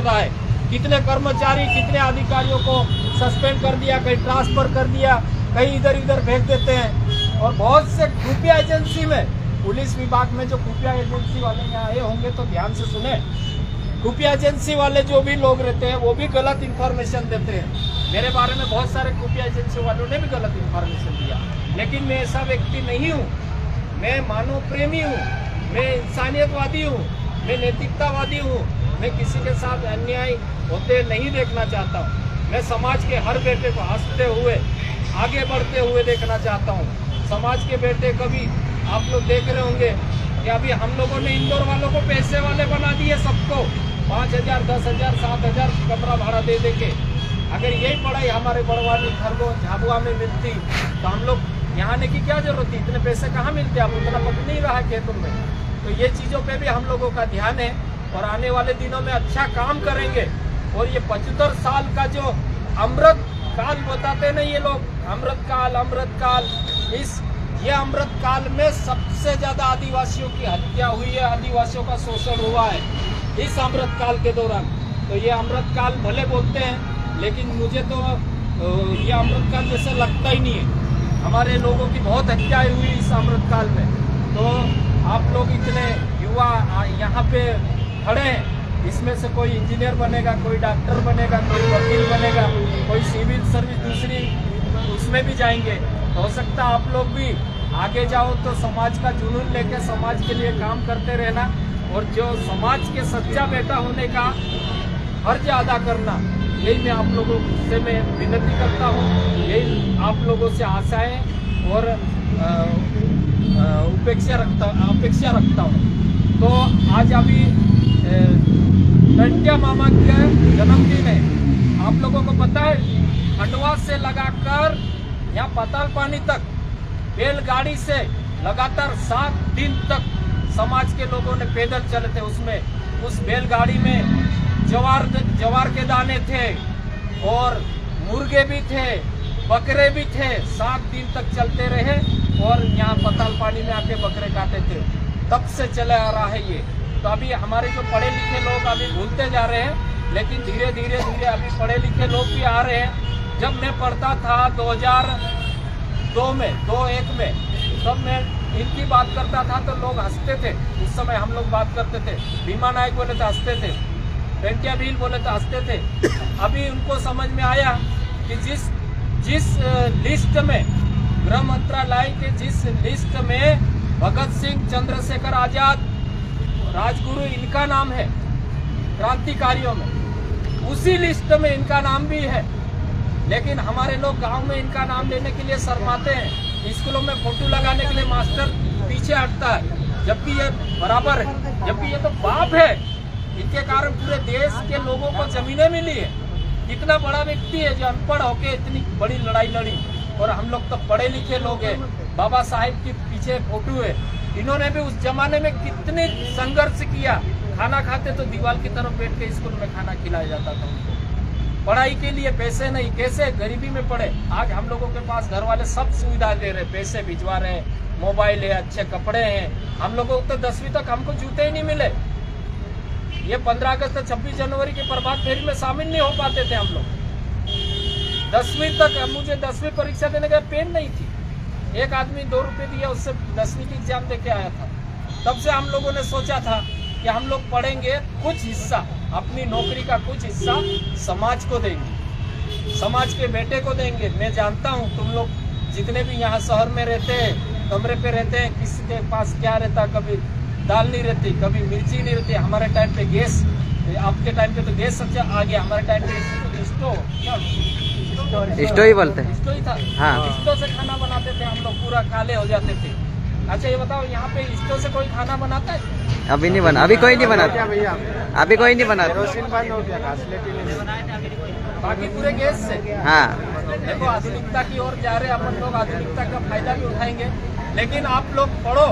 रहा है। कितने कर्मचारी, कितने अधिकारियों को सस्पेंड कर दिया, कहीं ट्रांसफर कर दिया, कहीं इधर उधर भेज देते हैं। और बहुत से खुफिया एजेंसी में, पुलिस विभाग में जो खुफिया एजेंसी वाले यहाँ आए होंगे तो ध्यान से सुने, खुफिया एजेंसी वाले जो भी लोग रहते हैं वो भी गलत इंफॉर्मेशन देते हैं। मेरे बारे में बहुत सारे खुफिया एजेंसी वालों ने भी गलत इंफॉर्मेशन दिया, लेकिन मैं ऐसा व्यक्ति नहीं हूँ। मैं मानव प्रेमी हूँ, मैं इंसानियतवादी हूँ, मैं नैतिकतावादी हूँ। मैं किसी के साथ अन्याय होते नहीं देखना चाहता हूँ। मैं समाज के हर बेटे को हंसते हुए, आगे बढ़ते हुए देखना चाहता हूँ। समाज के बेटे कभी आप लोग देख रहे होंगे कि अभी हम लोगों ने इंदौर वालों को पैसे वाले बना दिए, सबको 5,000, 10,000, 7,000 कमरा भाड़ा दे देके। अगर यही पढ़ाई हमारे बड़वानी, खरगोन, झाबुआ में मिलती तो हम लोग यहाँ आने की क्या जरूरत थी? इतने पैसे कहाँ मिलते? अब उतना पक नहीं रहा खेतों में। तो ये चीज़ों पे भी हम लोगों का ध्यान है और आने वाले दिनों में अच्छा काम करेंगे। और ये 75 साल का जो अमृत काल बताते ना ये लोग, अमृत काल, ये अमृत काल में सबसे ज्यादा आदिवासियों की हत्या हुई है, आदिवासियों का शोषण हुआ है इस अमृत काल के दौरान। तो ये अमृत काल भले बोलते हैं, लेकिन मुझे तो ये अमृत काल जैसे लगता ही नहीं है। हमारे लोगों की बहुत हत्याएं हुई इस अमृत काल में। तो आप लोग इतने युवा यहाँ पे खड़े हैं, इसमें से कोई इंजीनियर बनेगा, कोई डॉक्टर बनेगा, कोई वकील बनेगा, कोई सिविल सर्विस दूसरी उसमें भी जाएंगे। तो हो सकता है आप लोग भी आगे जाओ तो समाज का जुनून लेके समाज के लिए काम करते रहना, और जो समाज के सच्चा बेटा होने का फर्ज अदा करना, यही मैं आप लोगों से मैं विनती करता हूँ। यही आप लोगों से आशाएं और अपेक्षा रखता हूँ। तो आज अभी टंटिया मामा का जन्मदिन है। आप लोगों को पता है, खंडवा से लगाकर यहाँ पाताल पानी तक बैलगाड़ी से लगातार 7 दिन तक समाज के लोगों ने पैदल चले थे। उसमें उस बैलगाड़ी में जवार के दाने थे और मुर्गे भी थे, बकरे भी थे। 7 दिन तक चलते रहे और यहाँ पाताल पानी में आके बकरे काटे थे। तब से चला आ रहा है ये। तो अभी हमारे जो पढ़े लिखे लोग अभी भूलते जा रहे हैं, लेकिन धीरे धीरे अभी पढ़े लिखे लोग भी आ रहे हैं। जब मैं पढ़ता था 2002 में, 2001 में, तब मैं इनकी बात करता था तो लोग हंसते थे। उस समय हम लोग बात करते थे, भीमा नायक बोले तो हंसते थे, टंटिया भील बोले तो हंसते थे। अभी उनको समझ में आया कि जिस लिस्ट में, गृह मंत्रालय के जिस लिस्ट में भगत सिंह, चंद्रशेखर आजाद, राजगुरु इनका नाम है क्रांतिकारियों में, उसी लिस्ट में इनका नाम भी है। लेकिन हमारे लोग गांव में इनका नाम लेने के लिए शर्माते हैं। स्कूलों में फोटो लगाने के लिए मास्टर पीछे हटता है, जबकि ये बराबर है, जबकि ये तो बाप है। इनके कारण पूरे देश के लोगों को जमीनें मिली है। कितना बड़ा व्यक्ति है जो अनपढ़ होके इतनी बड़ी लड़ाई लड़ी, और हम लोग तो पढ़े लिखे लोग हैं। बाबा साहेब के पीछे फोटो है। इन्होंने भी उस जमाने में कितने संघर्ष किया। खाना खाते तो दीवार की तरफ बैठ के स्कूल में खाना खिलाया जाता था उनको। पढ़ाई के लिए पैसे नहीं, कैसे गरीबी में पढ़े। आज हम लोगों के पास घर वाले सब सुविधा दे रहे, पैसे भिजवा रहे हैं, मोबाइल है, अच्छे कपड़े हैं। हम लोगों को तो 10वीं तक हमको जूते ही नहीं मिले। ये 15 अगस्त 26 जनवरी के प्रभात फेरी में शामिल नहीं हो पाते थे हम लोग। 10वीं तक मुझे 10वीं परीक्षा देने का पेन नहीं थी। एक आदमी 2 रुपए दिया, उससे 10वीं की एग्जाम दे के आया था। तब से हम लोगों ने सोचा था कि हम लोग पढ़ेंगे, कुछ हिस्सा अपनी नौकरी का कुछ हिस्सा समाज को देंगे, समाज के बेटे को देंगे। मैं जानता हूँ तुम लोग जितने भी यहाँ शहर में रहते हैं, कमरे पे रहते हैं, किसी के पास क्या रहता, कभी दाल नहीं रहती, कभी मिर्ची नहीं रहती। हमारे टाइम पे गैस, आपके टाइम पे तो गैस सबसे आ गया, हमारे टाइम पे स्टोव ही बोलते हैं, स्टोव ही था। हाँ, स्टोव से खाना बनाते थे हम लोग, पूरा काले हो जाते थे। अच्छा ये बताओ, यहाँ पे स्टोव से कोई खाना बनाता है? अभी नहीं बना, अभी कोई नहीं बनाता भैया, अभी कोई नहीं बनाता। बाकी पूरे गैस से। हाँ, देखो आधुनिकता की ओर जा रहे हैं अपन लोग, आधुनिकता का फायदा भी उठाएंगे। लेकिन आप लोग पढ़ो,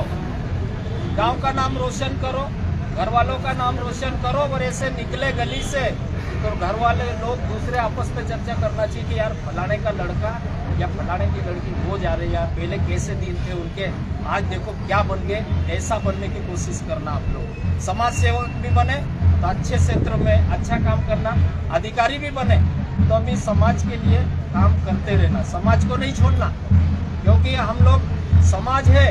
गांव का नाम रोशन करो, घर वालों का नाम रोशन करो। और ऐसे निकले गली से तो घर वाले लोग दूसरे आपस में चर्चा करना चाहिए कि यार फलाने का लड़का या फलाने की लड़की हो जा रही है, यार पहले कैसे दिन थे उनके, आज देखो क्या बन गए। ऐसा बनने की कोशिश करना आप लोग। समाज सेवक भी बने तो अच्छे क्षेत्र में अच्छा काम करना, अधिकारी भी बने तो अभी समाज के लिए काम करते रहना, समाज को नहीं छोड़ना, क्योंकि हम लोग समाज है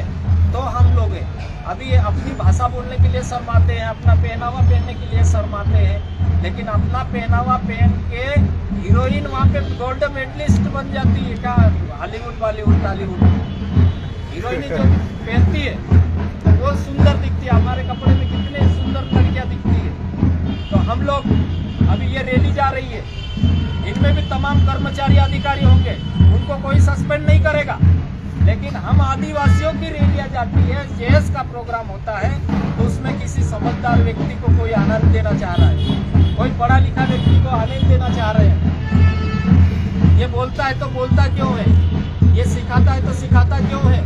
तो हम लोग हैं। अभी अपनी भाषा बोलने के लिए शर्माते हैं, अपना पहनावा पहनने के लिए शर्माते हैं, लेकिन अपना पहनावा पहन के हीरोइन वहाँ पे गोल्ड मेडलिस्ट बन जाती है, क्या हॉलीवुड बॉलीवुड टॉलीवुड हीरोइन जो पहनती है वो सुंदर दिखती है। हमारे कपड़े में कितने सुंदर लड़कियां दिखती है। तो हम लोग अभी ये रैली जा रही है, इनमें भी तमाम कर्मचारी अधिकारी होंगे, उनको कोई सस्पेंड नहीं करेगा, लेकिन हम आदिवासियों की रैलियां जाती है, जेएस का प्रोग्राम होता है, तो उसमें किसी समझदार व्यक्ति को कोई आनंद देना चाह रहा है, कोई पढ़ा लिखा व्यक्ति को आनंद देना चाह रहे हैं। ये बोलता है तो बोलता क्यों है, ये सिखाता है तो सिखाता क्यों है,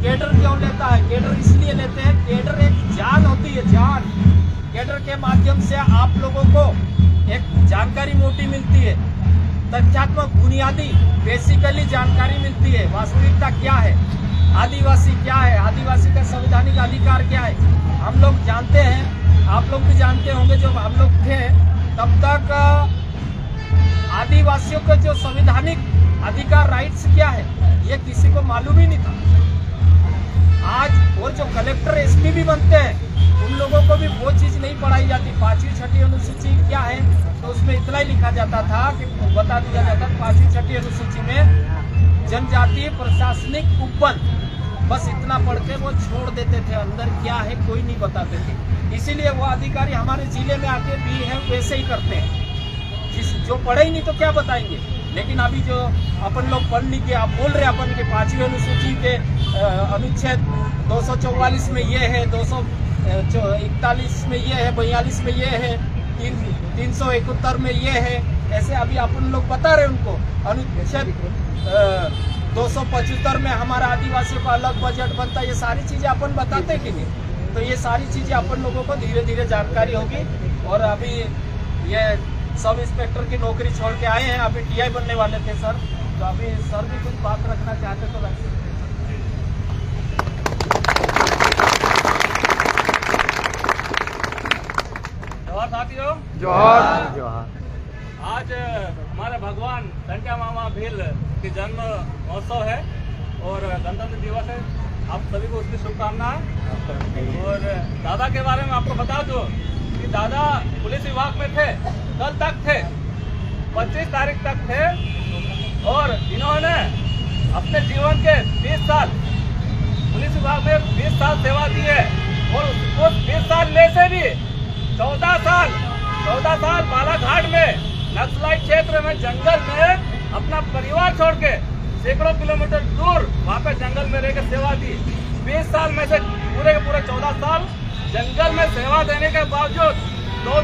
केडर क्यों लेता है? केडर इसलिए लेते हैं, केडर एक जान होती है, जान। केडर के माध्यम से आप लोगों को एक जानकारी मोटी मिलती है, तथ्यात्मक बुनियादी बेसिकली जानकारी मिलती है, वास्तविकता क्या है, आदिवासी क्या है, आदिवासी का संवैधानिक अधिकार क्या है, हम लोग जानते हैं, आप लोग भी जानते होंगे। जब हम लोग थे तब तक आदिवासियों का जो संवैधानिक अधिकार राइट्स क्या है ये किसी को मालूम ही नहीं था। आज और जो कलेक्टर एसपी भी बनते हैं उन लोगों को भी वो चीज नहीं पढ़ाई जाती। 5वीं 6वीं अनुसूची क्या है तो उसमें इतना ही लिखा जाता था कि बता दिया जाता 5वीं 6वीं अनुसूची में जनजातीय प्रशासनिक उपबंध, बस इतना पढ़ के वो छोड़ देते थे, अंदर क्या है कोई नहीं बताते थे। इसीलिए वो अधिकारी हमारे जिले में आके भी है वैसे ही करते हैं, जो पढ़े ही नहीं तो क्या बताएंगे। लेकिन अभी जो अपन लोग पढ़ लिखे, आप बोल रहे अपन के 5वीं अनुसूची के अनुच्छेद 244 में ये है, 241 में ये है, 42 में ये है, 371 में ये है, ऐसे अभी अपन लोग बता रहे उनको। अनुच्छेद 275 में हमारा आदिवासियों का अलग बजट बनता है, ये सारी चीजें अपन बताते कि नहीं। तो ये सारी चीजें अपन लोगों को धीरे धीरे जानकारी होगी। और अभी ये सब इंस्पेक्टर की नौकरी छोड़ के आए हैं, अभी टीआई बनने वाले थे सर, तो अभी सर भी कुछ बात रखना चाहते तो रख सकते। जोहार साथियों, जोहार जोहार। आज हमारे भगवान टंट्या मामा भील की जन्म महोत्सव है और गणतंत्र दिवस है। आप सभी को उसकी शुभकामनाएं। और दादा के बारे में आपको बता दो कि दादा पुलिस विभाग में थे, कल तक थे, 25 तारीख तक थे, और इन्होंने अपने जीवन के 20 साल पुलिस विभाग में 20 साल सेवा दी है। और उस 20 साल में से भी 14 साल बालाघाट में नक्सलाइट क्षेत्र में जंगल में अपना परिवार छोड़ के सैकड़ों किलोमीटर दूर वहाँ पे जंगल में रहकर सेवा दी। 20 साल में से पूरे के पूरे 14 साल जंगल में सेवा देने के बावजूद, दो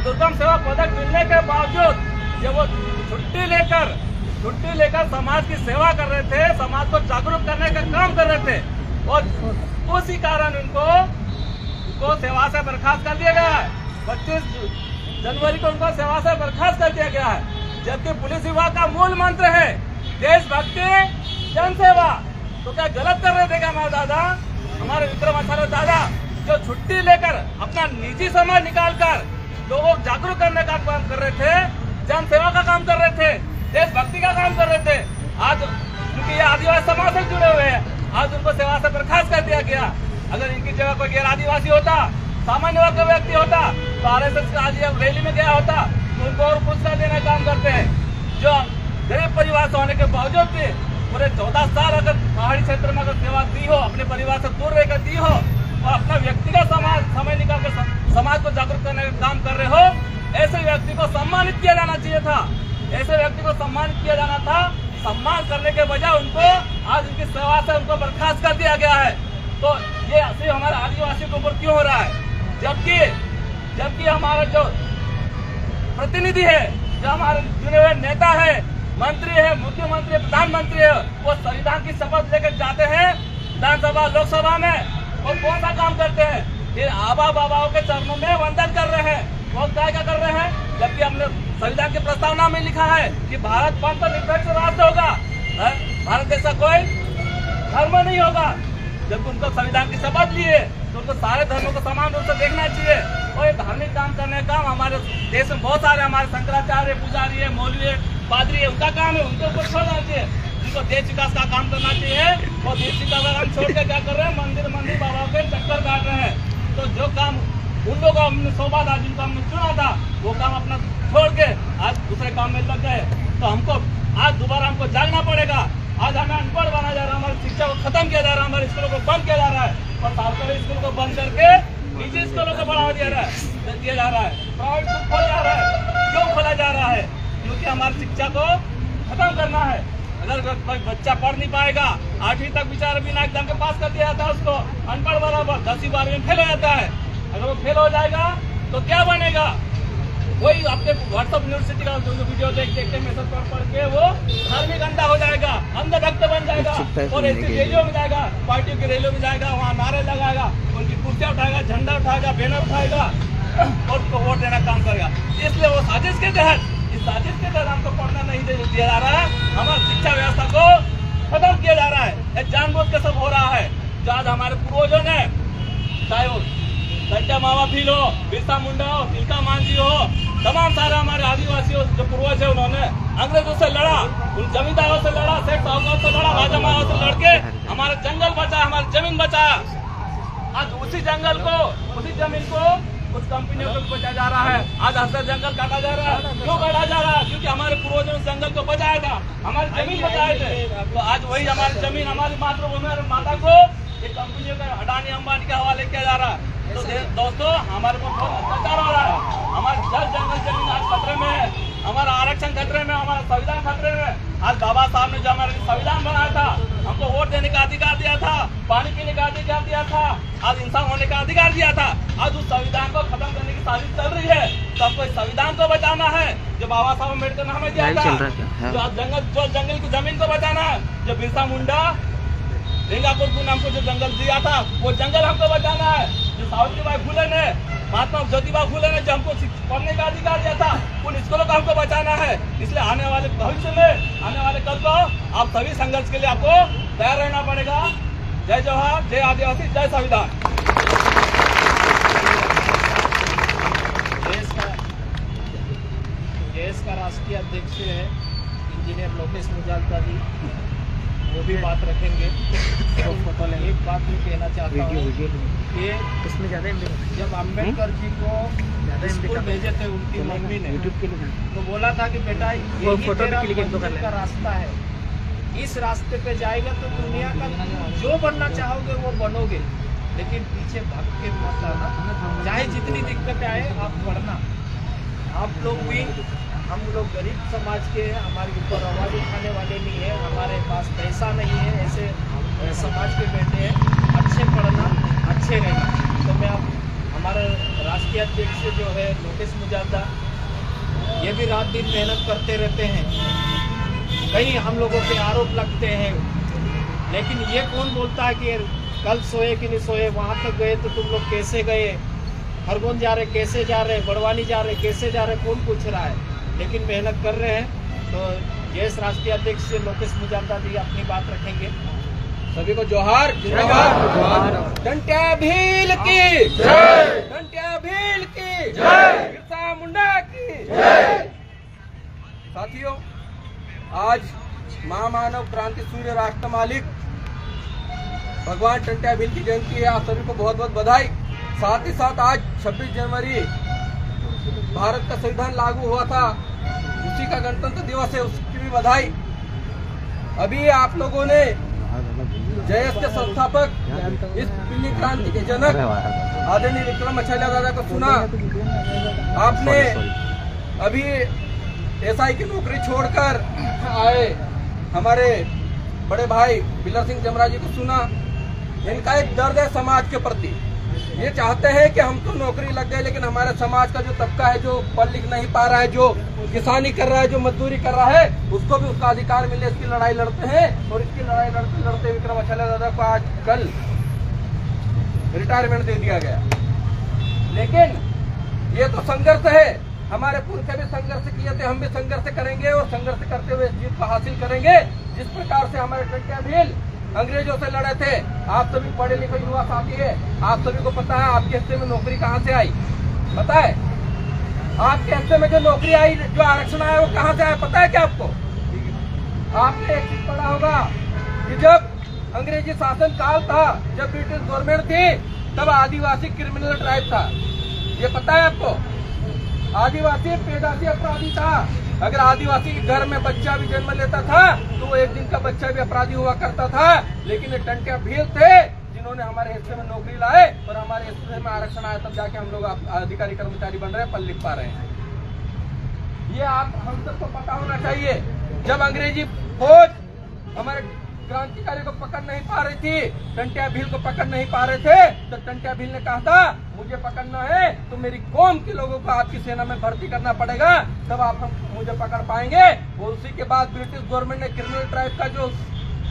दुर्गम सेवा पदक मिलने के बावजूद, जब वो छुट्टी लेकर समाज की सेवा कर रहे थे, समाज को जागरूक करने का काम कर रहे थे, और उसी कारण उनको सेवा से बर्खास्त कर दिया गया है। 25 जनवरी को उनको सेवा से बर्खास्त कर दिया गया है, जबकि पुलिस विभाग का मूल मंत्र है देशभक्ति जनसेवा। तो क्या गलत कर रहे थे क्या हमारे दादा, हमारे विक्रमाचार्य दादा, जो छुट्टी लेकर अपना निजी समय निकालकर लोगों को जागरूक करने का काम कर रहे थे, जन सेवा का काम कर रहे थे, देशभक्ति का काम कर रहे थे। आज क्योंकि ये आदिवासी समाज से जुड़े हुए हैं, आज उनको सेवा से बर्खास्त कर दिया गया। अगर इनकी जगह कोई गैर आदिवासी होता, सामान्य वर्ग का व्यक्ति होता, तो RSS आज रैली में गया होता, तो उनको और पुरस्कार देने का काम करते हैं। जो गरीब परिवार से होने के बावजूद भी पूरे 14 साल अगर पहाड़ी क्षेत्र में अगर सेवा दी हो, अपने परिवार से दूर रहकर दी हो, और अपना व्यक्तिगत समय निकाल कर समाज को जागरूक करने का काम कर रहे हो, ऐसे व्यक्ति को सम्मानित किया जाना चाहिए था। ऐसे व्यक्ति को सम्मानित किया जाना था। सम्मान करने के बजाय उनको आज उनकी सेवा से उनको बर्खास्त कर दिया गया है। तो ये सिर्फ हमारे आदिवासियों के ऊपर क्यों हो रहा है, जबकि हमारा जो प्रतिनिधि है, जो हमारे चुने हुए नेता है, मंत्री है, मुख्यमंत्री, प्रधानमंत्री है, वो संविधान की शपथ लेकर जाते हैं विधानसभा लोकसभा में, और कौन सा काम करते हैं, ये आबा बाबाओं के चरणों में वंदन कर रहे हैं। वो क्या कर रहे हैं, जबकि हमने संविधान की प्रस्तावना में लिखा है कि भारत पंथ निरपेक्ष राष्ट्र होगा, भारत जैसा कोई धर्म नहीं होगा। जब उनको संविधान की शपथ लिए तो उनको सारे धर्मों को समान रूप से देखना चाहिए। और ये धार्मिक काम करने का काम हमारे देश में बहुत सारे हमारे शंकराचार्य, पुजारी है, मौलवी है, पादरी है, उनका काम है, उनके ऊपर छोड़ना चाहिए। उनको देश विकास का काम करना चाहिए और देश विकास का काम छोड़ के क्या कर रहे हैं, मंदिर बाबा के चक्कर काट रहे हैं। तो जो काम उन लोगों को हमने सौंपा था, जिनको हमने चुना था, वो काम अपना छोड़ के आज दूसरे काम में लग गए। तो हमको आज दोबारा हमको जागना पड़ेगा। आज हमें अनपढ़ बना जा रहा है, हमारी शिक्षा को खत्म किया जा रहा है, हमारे स्कूलों को बंद किया जा रहा है और सरकारी स्कूल को बंद करके निजी स्कूलों को बढ़ावा दिया जा रहा है। प्राइवेट स्कूल खोला जा रहा है। क्यों खोला जा रहा है? क्योंकि हमारी शिक्षा को खत्म करना है। अगर कोई बच्चा पढ़ नहीं पाएगा, 8वीं तक बेचारा बिना एग्जाम के पास कर दिया जाता है, उसको अनपढ़ बराबर 10वीं 12वीं में फेल हो जाता है। अगर वो फेल हो जाएगा तो क्या बनेगा? वही आपके व्हाट्सएप यूनिवर्सिटी का जो वीडियो देख के मैसेज पढ़ के वो धार्मिक अंधा हो जाएगा, अंधभक्त बन जाएगा और ऐसी रैलियों में जाएगा, पार्टियों की रैलियों में जाएगा, वहाँ नारे लगाएगा, उनकी कुर्सियां उठाएगा, झंडा उठाएगा, बैनर उठाएगा और उनको वोट देना काम करेगा। इसलिए वो साजिश के तहत, इस साजिश के तहत हमको पढ़ना नहीं दिया जा रहा है। हमारी शिक्षा व्यवस्था को खत्म किया जा रहा है। जानबूझ के सब हो रहा है। जो आज हमारे पूर्वजों ने, चाहे वो घंटा मामा भील हो, बिरसा मुंडा हो, तिलका मांझी हो, तमाम सारे हमारे आदिवासी जो पूर्वज है, उन्होंने अंग्रेजों से लड़ा, उन जमींदारों से लड़ा, सेठ साहूकारों से लड़ा, राजा महाराजाओं से लड़के हमारा जंगल बचाया, हमारी जमीन बचाया। आज उसी जंगल को, उसी जमीन को कुछ कंपनियों को बचाया जा रहा है। आज हर जंगल काटा जा रहा है। क्यों काटा जा रहा है? क्योंकि हमारे पूर्वजों ने जंगल को बचाया था, हमारी जमीन बचाए थे। तो आज वही हमारी जमीन, हमारी मातृभूमि और माता को ये कंपनियों का, अडानी अंबानी के हवाले किया जा रहा है। तो दोस्तों, हमारे को बहुत अत्याचार हो रहा है। हमारे जल जंगल जमीन आज खतरे में है, हमारा आरक्षण खतरे में, हमारा संविधान खतरे में। आज बाबा साहब ने जो हमारा संविधान बनाया था, हमको वोट देने का अधिकार दिया था, पानी पीने का अधिकार दिया था, आज इंसान होने का अधिकार दिया था। आज उस संविधान को खत्म करने की साजिश चल रही है। तो हमको इस संविधान को बचाना है जो बाबा साहब अम्बेडकर ने हमें दिया था। जो जंगल की जमीन को बचाना है, जो बिरसा मुंडा, रेंगापुर ने हमको जो जंगल दिया था, वो जंगल हमको बचाना है। जो सावित्रीबाई फुले ने, महात्मा ज्योतिबा फुले ने जो हमको पढ़ने का अधिकार दिया था, उन स्कूलों को हमको बचाना है। इसलिए आने वाले भविष्य में, आने वाले कल को आप सभी संघर्ष के लिए आपको तैयार रहना पड़ेगा। जय जवाहर, जय आदिवासी, जय संविधान। देश का राष्ट्रीय अध्यक्ष है इंजीनियर लोकेश मुजालदा जी, वो भी बात रखेंगे। एक बात मैं कहना चाहता हूँ कि इसमें जब अम्बेडकर जी को स्कूल भेजे थे उनकी मम्मी ने, तो बोला था कि बेटा ये मंदिर का रास्ता है, इस रास्ते पे जाएगा तो दुनिया का जो बनना चाहोगे वो बनोगे, लेकिन पीछे भाग के मत आना। चाहे जितनी दिक्कतें आए आप पढ़ना। आप लोग भी, हम लोग गरीब समाज के, हमारे ऊपर आवाज उठाने वाले नहीं है, हमारे पास पैसा नहीं है, ऐसे समाज के बेटे हैं। अच्छे पढ़ना, अच्छे रहना। तो मैं अब हमारे राष्ट्रीय अध्यक्ष जो है लोकेश मुजालदा, ये भी रात दिन मेहनत करते रहते हैं। कहीं हम लोगों पे आरोप लगते हैं, लेकिन ये कौन बोलता है कि कल सोए कि नहीं सोए, वहाँ तक गए तो तुम लोग कैसे गए, खरगोन जा रहे कैसे जा रहे, बड़वानी जा रहे कैसे जा रहे, कौन पूछ रहा है? लेकिन मेहनत कर रहे हैं। तो देश राष्ट्रीय अध्यक्ष लोकेश मुजालदा जी अपनी बात रखेंगे। सभी को जोहार, जोहार। टंट्या भील की जय, टंट्या भील की जय, बिरसा मुंडा की जय। साथियों, आज महामानव क्रांति सूर्य राष्ट्र मालिक भगवान टंट्या भील की जयंती है। आप सभी को बहुत बहुत बधाई। साथ ही साथ आज 26 जनवरी भारत का संविधान लागू हुआ था, उसी का गणतंत्र दिवस है, उसकी भी बधाई। अभी आप लोगों ने जयस के संस्थापक, इस पीली क्रांति के जनक आदरणीय विक्रमाचार्य दादा को सुना। आपने अभी एसआई की नौकरी छोड़कर आए हमारे बड़े भाई बिलर सिंह जमरा जी को सुना। इनका एक दर्द है समाज के प्रति। ये चाहते हैं कि हम तो नौकरी लग गए, लेकिन हमारे समाज का जो तबका है, जो पढ़ लिख नहीं पा रहा है, जो किसानी कर रहा है, जो मजदूरी कर रहा है, उसको भी उसका अधिकार मिले। इसकी लड़ाई लड़ते हैं और इसकी लड़ाई लड़ते लड़ते विक्रमाचार्य दादा को आज कल रिटायरमेंट दे दिया गया। लेकिन ये तो संघर्ष है, हमारे पुरखे भी संघर्ष किए थे, हम भी संघर्ष करेंगे और संघर्ष करते हुए जीत को हासिल करेंगे। जिस प्रकार से हमारे टंट्या भील अंग्रेजों से लड़े थे। आप सभी पढ़े लिखे युवा साथी है, आप सभी को पता है आपके हिस्से में नौकरी कहाँ से आई, पता है? आपके हिस्से में जो नौकरी आई, जो आरक्षण आया, वो कहाँ से आया, पता है क्या आपको? आपने एक चीज पढ़ा होगा कि जब अंग्रेजी शासन काल था, जब ब्रिटिश गवर्नमेंट थी, तब आदिवासी क्रिमिनल ट्राइब था। ये पता है आपको? आदिवासी पैदाशी अपराधी था। अगर आदिवासी के घर में बच्चा भी जन्म लेता था तो वो एक दिन का बच्चा भी अपराधी हुआ करता था। लेकिन ये टंटिया भील थे जिन्होंने हमारे हिस्से में नौकरी लाए और हमारे हिस्से में आरक्षण आया, तब जाके हम लोग अधिकारी कर्मचारी बन रहे हैं, पढ़ लिख पा रहे हैं। ये आप हम सबको पता होना चाहिए। जब अंग्रेजी फौज हमारे क्रांतिकारी को पकड़ नहीं पा रही थी, टंटिया भील को पकड़ नहीं पा रहे थे, तो टंटिया भील ने कहा था मुझे पकड़ना है तो मेरी कौम के लोगों को आपकी सेना में भर्ती करना पड़ेगा, तब आप मुझे पकड़ पाएंगे। और उसी के बाद ब्रिटिश गवर्नमेंट ने क्रिमिनल ट्राइब का जो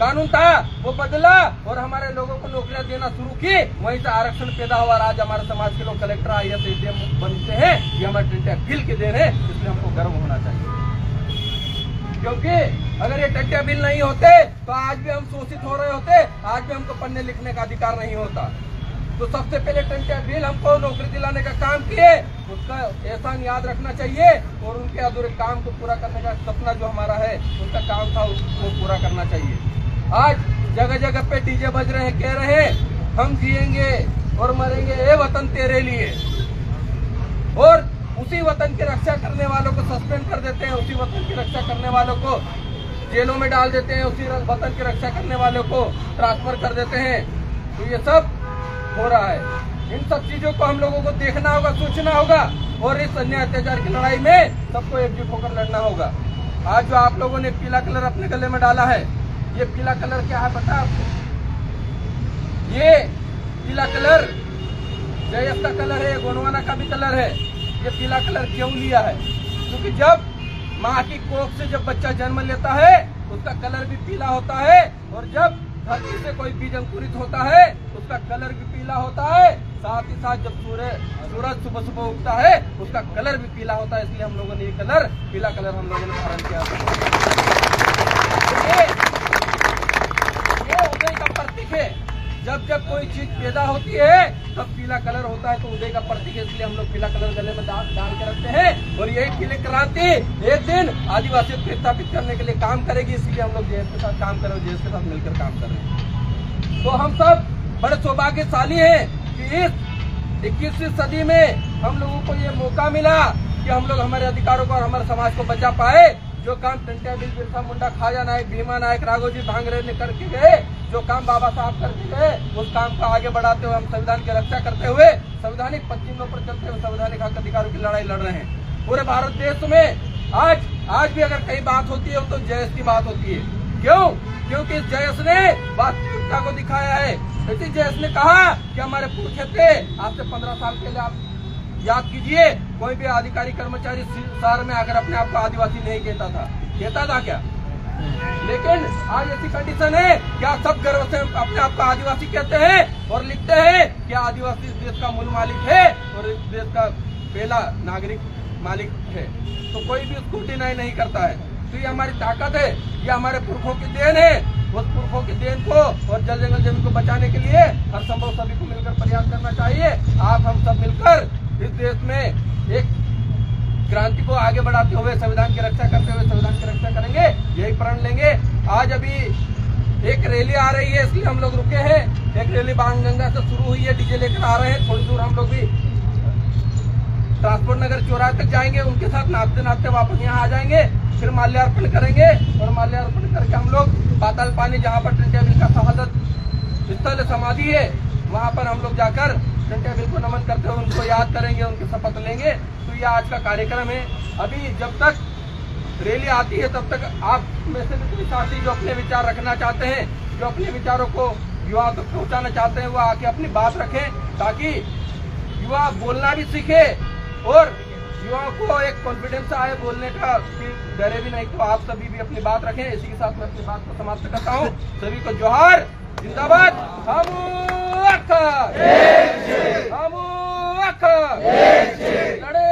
कानून था वो बदला और हमारे लोगों को नौकरियां देना शुरू की। वहीं से आरक्षण पैदा हुआ। आज हमारे समाज के लोग कलेक्टर, IAS, ADM बनते हैं। ये हमारे टंटिया भील के देन है, इसलिए हमको गर्व होना चाहिए। क्योंकि अगर ये टंटिया भील नहीं होते तो आज भी हम शोषित हो रहे होते, आज भी हमको पढ़ने लिखने का अधिकार नहीं होता। तो सबसे पहले टंटिया भील हमको नौकरी दिलाने का काम किए, उसका एहसान याद रखना चाहिए और उनके अधूरे काम को पूरा करने का सपना जो हमारा है, उनका काम था, उसको पूरा करना चाहिए। आज जगह जगह पे डीजे बज रहे हैं, कह रहे हैं हम जिएंगे और मरेंगे ए वतन तेरे लिए, और उसी वतन की रक्षा करने वालों को सस्पेंड कर देते हैं, उसी वतन की रक्षा करने वालों को जेलों में डाल देते हैं, उसी वतन की रक्षा करने वालों को ट्रांसफर कर देते हैं। तो ये सब हो रहा है। इन सब चीजों को हम लोगों को देखना होगा, सोचना होगा और इस अन्याय अत्याचार की लड़ाई में सबको एकजुट होकर लड़ना होगा। आज जो आप लोगों ने पीला कलर अपने गले में डाला है, ये पीला कलर क्या है पता है आपको? ये पीला कलर जयस का कलर है, गोंडवाना का भी कलर है। ये पीला कलर क्यों लिया है? क्योंकि जब माँ की कोख से जब बच्चा जन्म लेता है उसका कलर भी पीला होता है, और जब धरती से कोई बीज अंकुरित होता है उसका कलर भी पीला होता है। साथ ही साथ जब सूरज सुबह सुबह उगता है उसका कलर भी पीला होता है। इसलिए हम लोगों ने ये कलर, पीला कलर हम लोगों ने धारण किया। ये उदय का प्रतीक है। जब जब कोई चीज पैदा होती है तब पीला कलर होता है, तो उदय का प्रतीक है। इसलिए हम लोग पीला कलर गले में डाल के रखते हैं। और यही पीली क्रांति एक दिन आदिवासियों को स्थापित करने के लिए काम करेगी। इसलिए हम लोग जेएस के साथ काम कर रहे हैं, जेएस के साथ मिलकर काम कर रहे हैं। तो हम सब बड़े सौभाग्यशाली हैं कि इस 21वीं सदी में हम लोगों को ये मौका मिला कि हम लोग हमारे अधिकारों को और हमारे समाज को बचा पाए। जो काम टंटिया भील, बिरसा मुंडा, खाजा नायक, भीमा नायक, राघोजी भांगरे ने करके गए, जो काम बाबा साहब करके गए, उस काम को आगे बढ़ाते हुए हम संविधान की रक्षा करते हुए संवैधानिक पश्चिमों पर चलते हुए संवैधानिक हक अधिकारों की लड़ाई लड़ रहे हैं। पूरे भारत देश में आज भी अगर कहीं बात होती है तो जयस की बात होती है। क्यों? क्योंकि इस जयस ने वास्तविकता को दिखाया है। इसी जयस ने कहा कि हमारे पुरखे थे, आज से 15 साल पहले आप याद कीजिए, कोई भी अधिकारी कर्मचारी शहर में आकर अपने आप को आदिवासी नहीं कहता था क्या? लेकिन आज ऐसी कंडीशन है कि आप सब गर्व से अपने आप को आदिवासी कहते हैं और लिखते हैं कि आदिवासी इस देश का मूल मालिक है और इस देश का पहला नागरिक मालिक है। तो कोई भी उसको डिनाई नहीं करता है। तो ये हमारी ताकत है, ये हमारे पुरखों की देन है। उस पुरखों की देन को और जल जंगल जमीन को बचाने के लिए हर संभव सभी को मिलकर प्रयास करना चाहिए। आप हम सब मिलकर इस देश में एक क्रांति को आगे बढ़ाते हुए संविधान की रक्षा करते हुए संविधान की रक्षा करेंगे, यही प्रण लेंगे। आज अभी एक रैली आ रही है, इसलिए हम लोग रुके हैं। एक रैली बाणगंगा से शुरू हुई है, डीजे लेकर आ रहे हैं। थोड़ी दूर हम लोग भी ट्रांसपोर्ट नगर चौराहे तक जाएंगे, उनके साथ नाचते नाचते वापस यहाँ आ जाएंगे। फिर माल्यार्पण करेंगे और माल्यार्पण करके हम लोग पाताल पानी, जहाँ पर टंटिया भील का शहादत स्थल समाधि है, वहाँ पर हम लोग जाकर टंटिया भील को नमन करते हुए उनको याद करेंगे, उनकी शपथ लेंगे। तो ये आज का कार्यक्रम है। अभी जब तक रैली आती है तब तक आप में से भी कोई साथी जो अपने विचार रखना चाहते हैं, जो अपने विचारों को युवाओं तक पहुँचाना चाहते हैं, वो आके अपनी बात रखें, ताकि युवा बोलना भी सीखे और युवाओं को एक कॉन्फिडेंस आए बोलने का, डरे भी नहीं। तो आप सभी भी अपनी बात रखें। इसी के साथ मैं अपनी बात को समाप्त करता हूँ। सभी को जोहार, जिंदाबाद। हम लड़े